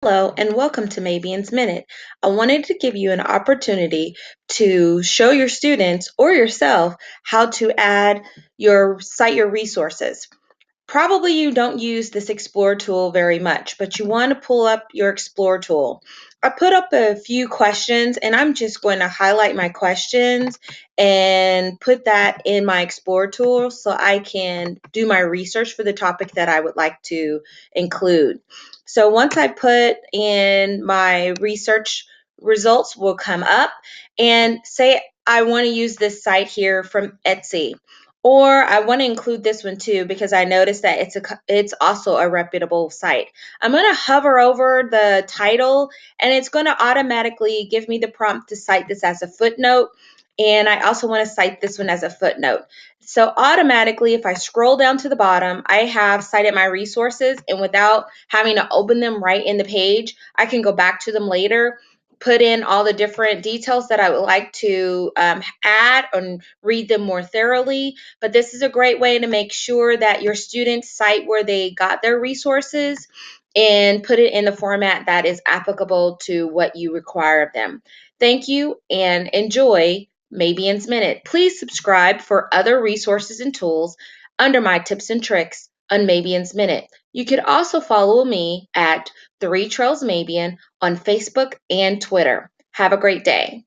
Hello and welcome to Mabion's Minute. I wanted to give you an opportunity to show your students or yourself how to cite your resources. Probably you don't use this Explore tool very much, but you want to pull up your Explore tool. I put up a few questions and I'm just going to highlight my questions and put that in my Explore tool so I can do my research for the topic that I would like to include. So once I put in my research results will come up and say I want to use this site here from Etsy. Or I want to include this one too because I noticed that it's also a reputable site. I'm going to hover over the title and it's going to automatically give me the prompt to cite this as a footnote. And I also want to cite this one as a footnote. So automatically, if I scroll down to the bottom, I have cited my resources, and without having to open them right in the page, I can go back to them later, put in all the different details that I would like to add and read them more thoroughly. But this is a great way to make sure that your students cite where they got their resources and put it in the format that is applicable to what you require of them. Thank you and enjoy Mabion's Minute. Please subscribe for other resources and tools under my tips and tricks on Mabion's Minute. You could also follow me at 3 Trails Mabion on Facebook and Twitter. Have a great day.